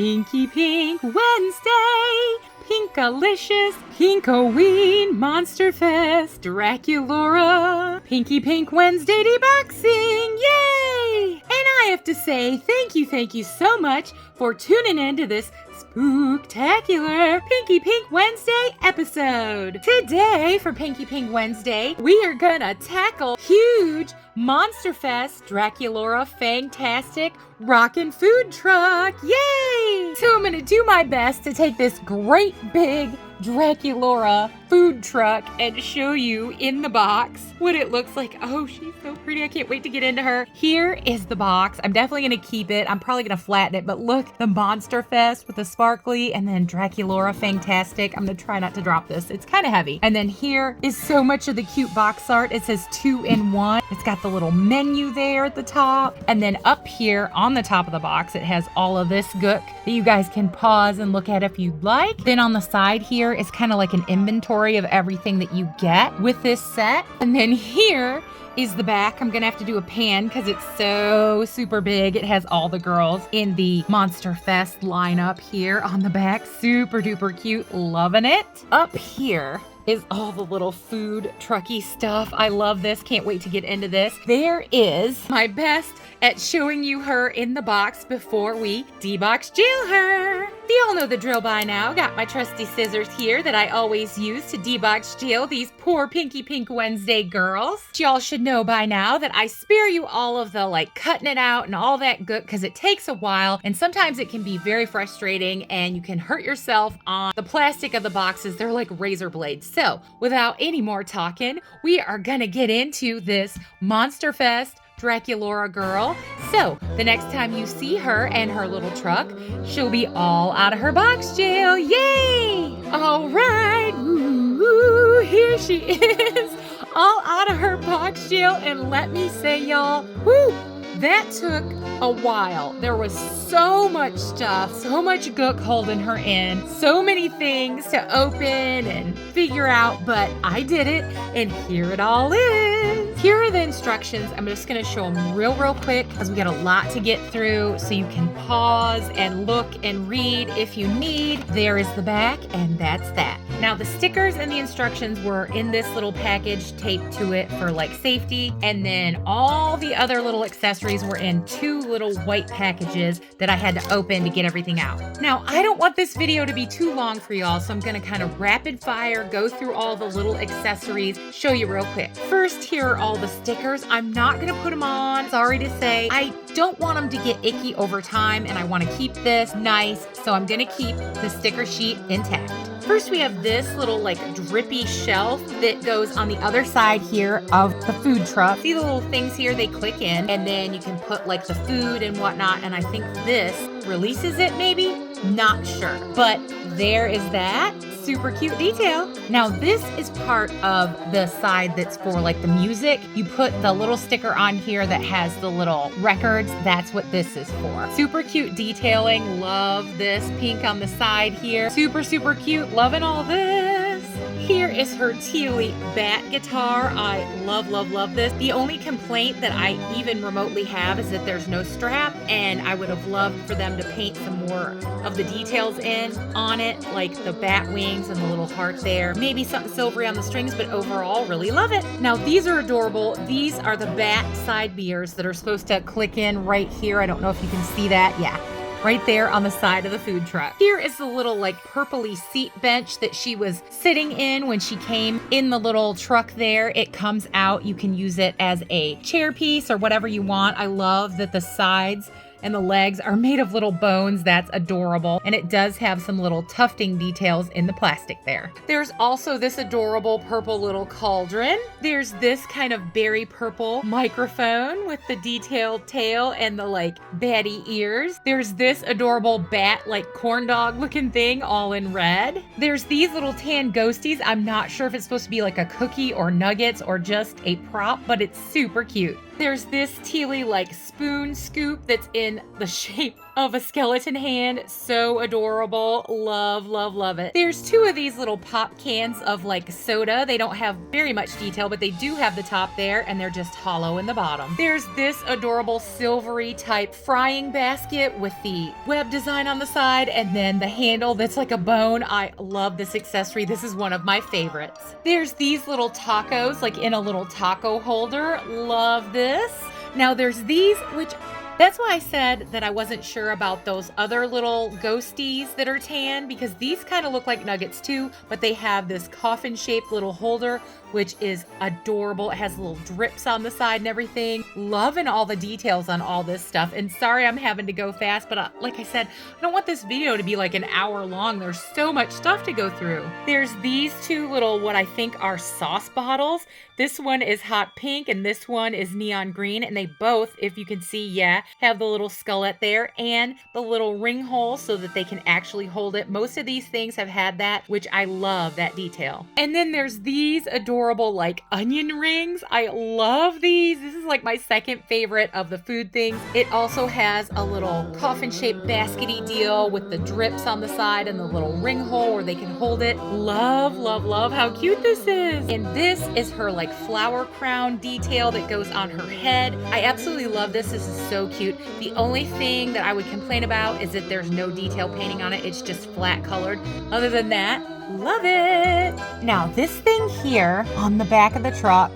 Pinky Pink Wednesday, Pinkalicious, Pinkoween, Monster Fest, Draculaura, Pinky Pink Wednesday deboxing, yay! And I have to say thank you so much for tuning in to this spooktacular Pinky Pink Wednesday episode. Today, for Pinky Pink Wednesday, we are gonna tackle huge Monster Fest Draculaura Fangtastic Rockin' Food Truck. Yay! So I'm gonna do my best to take this great big Draculaura food truck and show you in the box what it looks like. Oh, she's so pretty. I can't wait to get into her. Here is the box. I'm definitely going to keep it. I'm probably going to flatten it, but look, the Monster Fest with the sparkly and then Draculaura Fangtastic. I'm going to try not to drop this. It's kind of heavy. And then here is so much of the cute box art. It says 2-in-1. It's got the little menu there at the top. And then up here on the top of the box, it has all of this gook that you guys can pause and look at if you'd like. Then on the side here is kind of like an inventory of everything that you get with this set. And then here is the back. I'm gonna have to do a pan because it's so super big. It has all the girls in the Monster Fest lineup here on the back. Super duper cute, loving it. Up here is all the little food trucky stuff. I love this, can't wait to get into this. There is my best at showing you her in the box before we debox jail her. You all know the drill by now. Got my trusty scissors here that I always use to debox jail these poor Pinky Pink Wednesday girls. Y'all should know by now that I spare you all of the cutting it out and all that good because it takes a while and sometimes it can be very frustrating and you can hurt yourself on the plastic of the boxes. They're like razor blades. So without any more talking, we are gonna get into this Monster Fest Draculaura girl. So the next time you see her and her little truck, she'll be all out of her box jail. Yay! All right, woo, here she is, all out of her box jail. And let me say, y'all, woo, that took a while. There was so much stuff, so much gook holding her in, so many things to open and figure out, but I did it, and here it all is. Here are the instructions. I'm just gonna show them real quick because we got a lot to get through, so you can pause and look and read if you need. There is the back, and that's that. Now the stickers and the instructions were in this little package taped to it for safety, and then all the other little accessories were in two little white packages that I had to open to get everything out. Now I don't want this video to be too long for y'all, so I'm gonna kind of rapid fire go through all the little accessories, show you real quick. First, here are all the stickers. I'm not gonna put them on, sorry to say. I don't want them to get icky over time, and I want to keep this nice, so I'm gonna keep the sticker sheet intact. First, we have this little drippy shelf that goes on the other side here of the food truck. See the little things here? They click in, and then you can put the food and whatnot, and I think this releases it maybe? Not sure. But there is that. Super cute detail. Now this is part of the side that's for the music. You put the little sticker on here that has the little records. That's what this is for. Super cute detailing. Love this pink on the side here. Super cute. Loving all this. Here is her tealy bat guitar. I love this. The only complaint that I even remotely have is that there's no strap, and I would have loved for them to paint some more of the details in on it, like the bat wings and the little heart there. Maybe something silvery on the strings, but overall, really love it. Now, these are adorable. These are the bat side mirrors that are supposed to click in right here. I don't know if you can see that. Yeah. Right there on the side of the food truck. Here is the little purpley seat bench that she was sitting in when she came in the little truck there. It comes out. You can use it as a chair piece or whatever you want. I love that the sides and the legs are made of little bones. That's adorable. And it does have some little tufting details in the plastic there. There's also this adorable purple little cauldron. There's this kind of berry purple microphone with the detailed tail and the batty ears. There's this adorable bat corn dog looking thing all in red. There's these little tan ghosties. I'm not sure if it's supposed to be a cookie or nuggets or just a prop, but it's super cute. There's this tealy spoon scoop that's in the shape of a skeleton hand. So adorable. Love, love, love it. There's 2 of these little pop cans of like soda. They don't have very much detail, but they do have the top there, and they're just hollow in the bottom. There's this adorable silvery type frying basket with the web design on the side, and then the handle that's like a bone. I love this accessory. This is one of my favorites. There's these little tacos like in a little taco holder. Love this. Now there's these, which that's why I said that I wasn't sure about those other little ghosties that are tan, because these kind of look like nuggets too, but they have this coffin shaped little holder, which is adorable. It has little drips on the side and everything. Loving all the details on all this stuff. And sorry I'm having to go fast, but like I said, I don't want this video to be like an hour long. There's so much stuff to go through. There's these 2 little, what I think are sauce bottles. This one is hot pink and this one is neon green, and they both, if you can see, have the little skullet there and the little ring hole so that they can actually hold it. Most of these things have had that, which I love that detail. And then there's these adorable like onion rings. I love these. This is like my second favorite of the food things. It also has a little coffin shaped baskety deal with the drips on the side and the little ring hole where they can hold it. Love, love, love how cute this is. And this is her like flower crown detail that goes on her head. I absolutely love this. This is so cute. The only thing that I would complain about is that there's no detail painting on it. It's just flat colored. Other than that, love it. Now this thing here on the back of the truck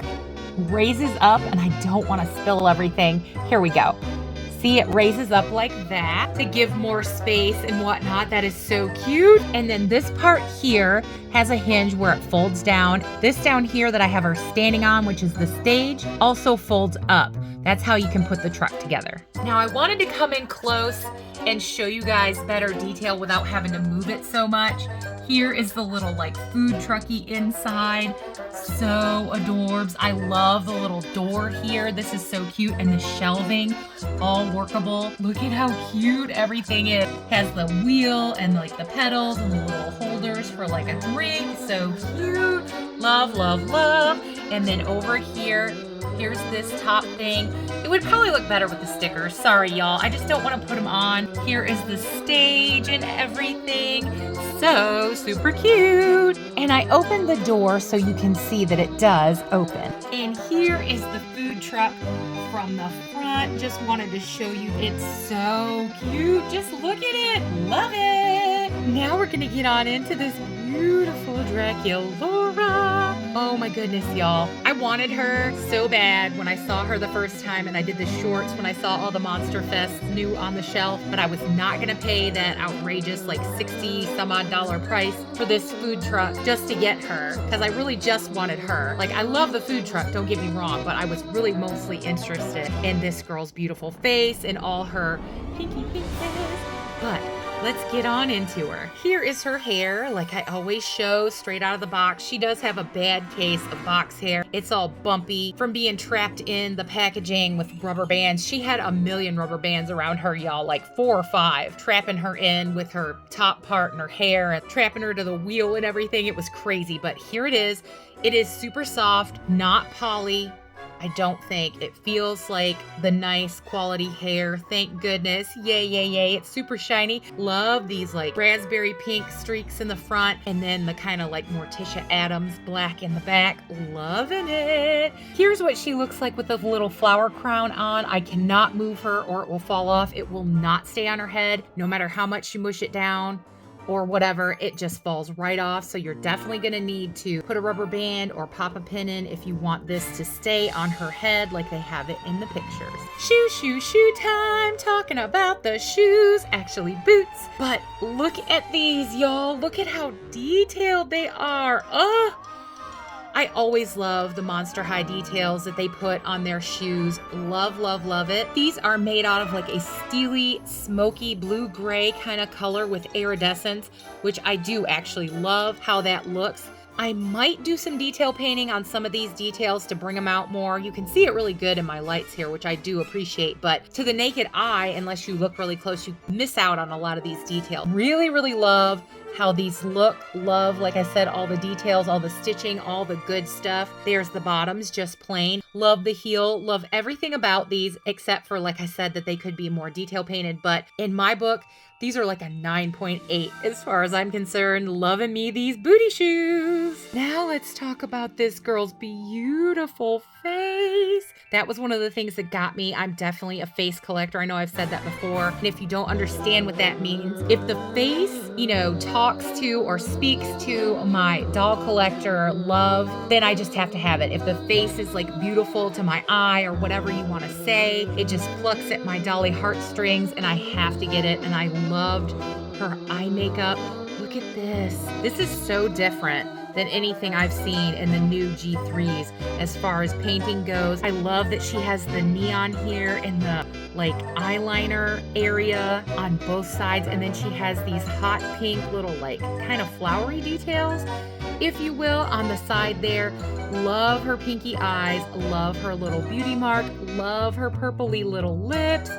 raises up, and I don't want to spill everything. Here we go. See, it raises up like that to give more space and whatnot. That is so cute. And then this part here has a hinge where it folds down. This down here that I have her standing on, which is the stage, also folds up. That's how you can put the truck together. Now I wanted to come in close and show you guys better detail without having to move it so much. Here is the little like food trucky inside. So adorbs. I love the little door here. This is so cute. And the shelving, all workable. Look at how cute everything is. Has the wheel and like the pedals and the little holders for like a drink. So cute. Love, love, love. And then over here, here's this top thing. It would probably look better with the stickers. Sorry, y'all. I just don't want to put them on. Here is the stage and everything. So super cute. And I opened the door so you can see that it does open. And here is the food truck from the front. Just wanted to show you. It's so cute. Just look at it. Love it. Now we're going to get on into this beautiful Draculaura. Oh my goodness, y'all. I wanted her so bad when I saw her the first time, and I did the shorts when I saw all the Monster Fests new on the shelf, but I was not gonna pay that outrageous like $60 some odd price for this food truck just to get her, because I really just wanted her. Like, I love the food truck, don't get me wrong, but I was really mostly interested in this girl's beautiful face and all her pinky pinkies. But let's get on into her. Here is her hair, like I always show, straight out of the box. She does have a bad case of box hair. It's all bumpy from being trapped in the packaging with rubber bands. She had a million rubber bands around her, y'all, like 4 or 5, trapping her in with her top part and her hair and trapping her to the wheel and everything. It was crazy, but here it is. It is super soft, not poly. I don't think. It feels like the nice quality hair. Thank goodness. Yay, yay, yay. It's super shiny. Love these like raspberry pink streaks in the front, and then the kind of like Morticia Addams black in the back. Loving it. Here's what she looks like with the little flower crown on. I cannot move her or it will fall off. It will not stay on her head no matter how much you mush it down or whatever, it just falls right off. So you're definitely gonna need to put a rubber band or pop a pin in if you want this to stay on her head like they have it in the pictures. Shoe time, talking about the shoes, actually boots. But look at these, y'all. Look at how detailed they are. I always love the MonsterHigh details that they put on their shoes. Love, love, love it. These are made out of like a steely, smoky blue-gray kind of color with iridescence, which I do actually love how that looks. I might do some detail painting on some of these details to bring them out more. You can see it really good in my lights here, which I do appreciate, but to the naked eye, unless you look really close, you miss out on a lot of these details. Really, really love how these look. Love, like I said, all the details, all the stitching, all the good stuff. There's the bottoms, just plain. Love the heel, love everything about these, except for, like I said, that they could be more detail painted. But in my book, these are like a 9.8 as far as I'm concerned. Loving me these booty shoes. Now let's talk about this girl's beautiful face. That was one of the things that got me. I'm definitely a face collector. I know I've said that before. And if you don't understand what that means, if the face, talks to or speaks to my doll collector love, then I just have to have it. If the face is like beautiful to my eye or whatever you want to say, it just plucks at my dolly heartstrings and I have to get it. And I loved her eye makeup. Look at this. This is so different than anything I've seen in the new G3s as far as painting goes. I love that she has the neon here in the eyeliner area on both sides, and then she has these hot pink little kind of flowery details, if you will, on the side there. Love her pinky eyes, love her little beauty mark, love her purpley little lips.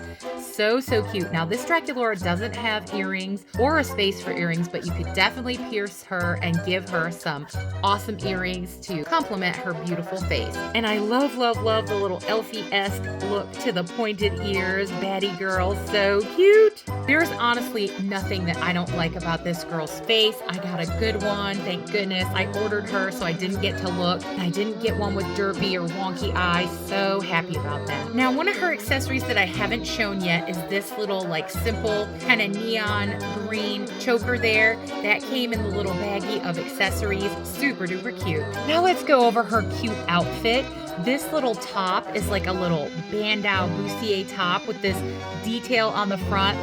So cute. Now this Draculaura doesn't have earrings or a space for earrings, but you could definitely pierce her and give her some awesome earrings to complement her beautiful face. And I love the little Elfie-esque look to the pointed ears. Baddie girl, so cute. There's honestly nothing that I don't like about this girl's face. I got a good one, thank goodness. I ordered her so I didn't get to look. I didn't get one with derpy or wonky eyes. So happy about that. Now one of her accessories that I haven't shown yet is this little simple kind of neon green choker there. That came in the little baggie of accessories. Super duper cute. Now let's go over her cute outfit. This little top is like a little bandeau bustier top with this detail on the front,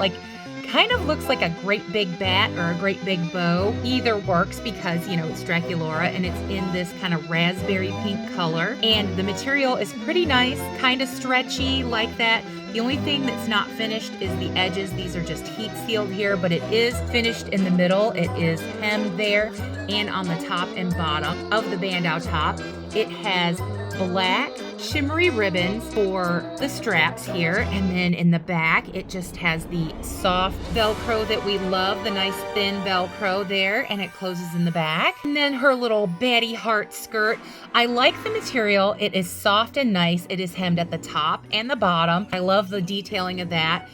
kind of looks like a great big bat or a great big bow. Either works because, it's Draculaura and it's in this kind of raspberry pink color. And the material is pretty nice, kind of stretchy like that. The only thing that's not finished is the edges. These are just heat sealed here, but it is finished in the middle. It is hemmed there and on the top and bottom of the bandeau top. It has black shimmery ribbons for the straps here, and then in the back it just has the soft Velcro that we love, the nice thin Velcro there, and it closes in the back. And then her little baddie heart skirt. I like the material. It is soft and nice. It is hemmed at the top and the bottom. I love the detailing of that.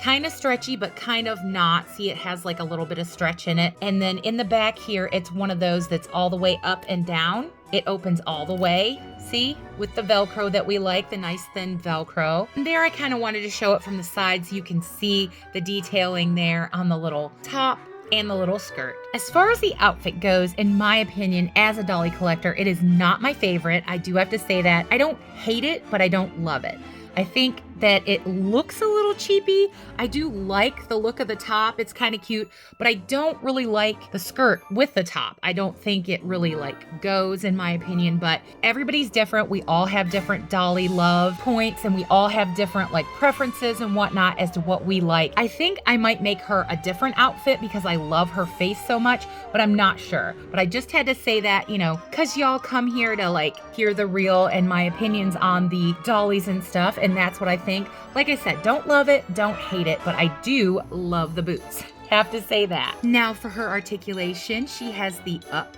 Kind of stretchy, but kind of not. See, it has a little bit of stretch in it. And then in the back here, it's one of those that's all the way up and down. It opens all the way, see, with the Velcro that we like, the nice thin Velcro. And there I kind of wanted to show it from the side so you can see the detailing there on the little top and the little skirt. As far as the outfit goes, in my opinion, as a dolly collector, it is not my favorite. I do have to say that. I don't hate it, but I don't love it. I think that it looks a little cheapy. I do like the look of the top. It's kind of cute, but I don't really like the skirt with the top. I don't think it really goes, in my opinion, but everybody's different. We all have different dolly love points and we all have different preferences and whatnot as to what we like. I think I might make her a different outfit because I love her face so much, but I'm not sure. But I just had to say that, cause y'all come here to hear the real and my opinions on the dollies and stuff. And that's what I think. Like I said, don't love it, don't hate it, but I do love the boots. Have to say that. Now for her articulation, she has the up,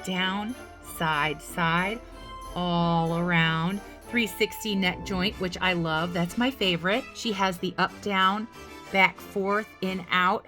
down, side, side, all around 360 neck joint, which I love. That's my favorite. She has the up, down, back, forth, in, out,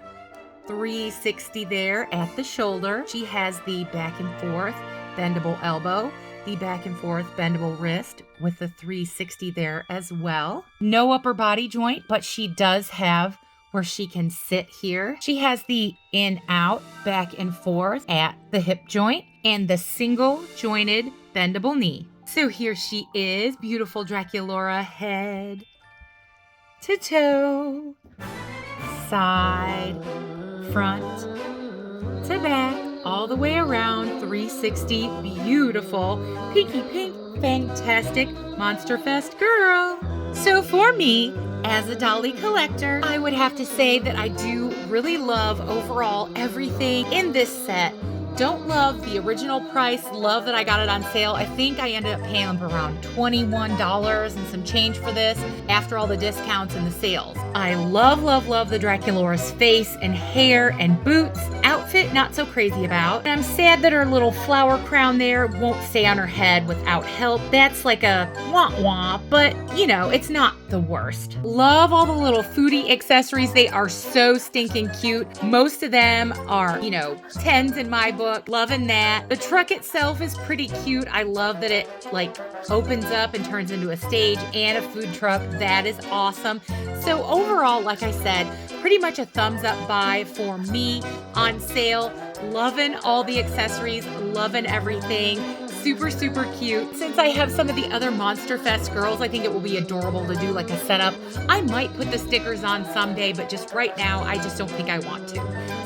360 there at the shoulder. She has the back and forth bendable elbow, the back and forth bendable wrist with the 360 there as well. No upper body joint, but she does have where she can sit here. She has the in, out, back and forth at the hip joint and the single jointed bendable knee. So here she is, beautiful Draculaura, head to toe, side, front to back, all the way around, 360, beautiful, pinky pink, fantastic Monster Fest girl. So for me, as a dolly collector, I would have to say that I do really love overall everything in this set. Don't love the original price, love that I got it on sale. I think I ended up paying around $21 and some change for this after all the discounts and the sales. I love the Draculaura's face and hair and boots. Outfit outfit, not so crazy about. And I'm sad that her little flower crown there won't stay on her head without help. That's like a wah-wah, but you know, it's not the worst. Love all the little foodie accessories. They are so stinking cute. Most of them are, you know, 10s in my book. Loving that. The truck itself is pretty cute. I love that it like opens up and turns into a stage and a food truck. That is awesome. So overall, like I said, pretty much a thumbs up buy for me. On sale. Loving all the accessories. Loving everything. Super, super cute. Since I have some of the other Monster Fest girls, I think it will be adorable to do like a setup. I might put the stickers on someday, but just right now, I just don't think I want to.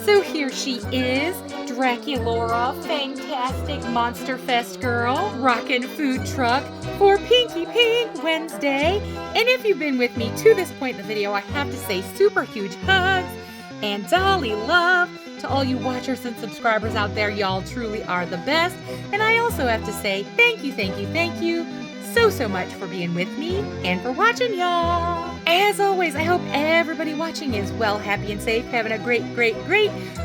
So here she is, Draculaura, fantastic Monster Fest girl, rockin' food truck for Pinky Pink Wednesday. And if you've been with me to this point in the video, I have to say super huge hugs and dolly love to all you watchers and subscribers out there. Y'all truly are the best. And I also have to say thank you so much for being with me and for watching, y'all. As always, I hope everybody watching is well, happy, and safe, having a great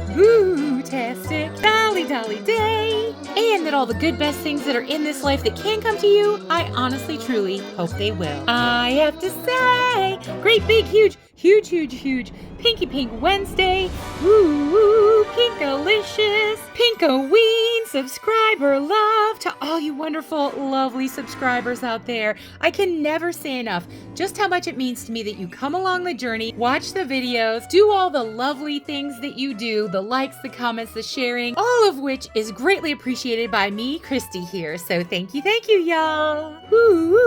boo-tastic dolly day, and that all the good best things that are in this life that can come to you, I honestly truly hope they will. I have to say, great big huge Pinky Pink Wednesday. Woo, Pinkalicious, Pinkoween, subscriber love to all you wonderful, lovely subscribers out there. I can never say enough just how much it means to me that you come along the journey, watch the videos, do all the lovely things that you do, the likes, the comments, the sharing, all of which is greatly appreciated by me, Christy here. So thank you, y'all. Woo,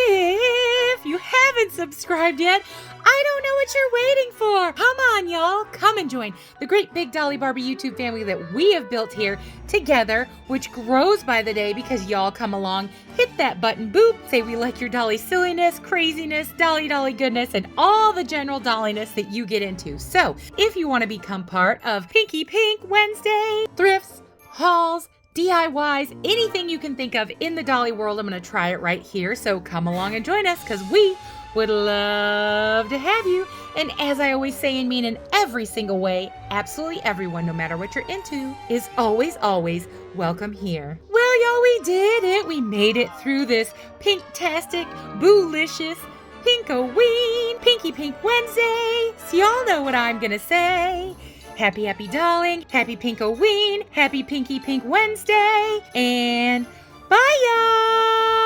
if you haven't subscribed yet, I don't know what you're waiting for. Come on, y'all. Come and join the great big Dolly Barbie YouTube family that we have built here together, which grows by the day because y'all come along, hit that button, boop, say we like your dolly silliness, craziness, dolly goodness, and all the general dolliness that you get into. So if you want to become part of Pinky Pink Wednesday, thrifts, hauls, DIYs, anything you can think of in the dolly world, I'm going to try it right here. So come along and join us because we would love to have you. And as I always say and mean in every single way, absolutely everyone, no matter what you're into, is always welcome here. Well, y'all, we did it. We made it through this pink-tastic, boolicious, Pinkoween, Pinky Pink Wednesday. So y'all know what I'm gonna say. Happy dolling, happy Pinkoween, happy Pinky Pink Wednesday, and bye, y'all!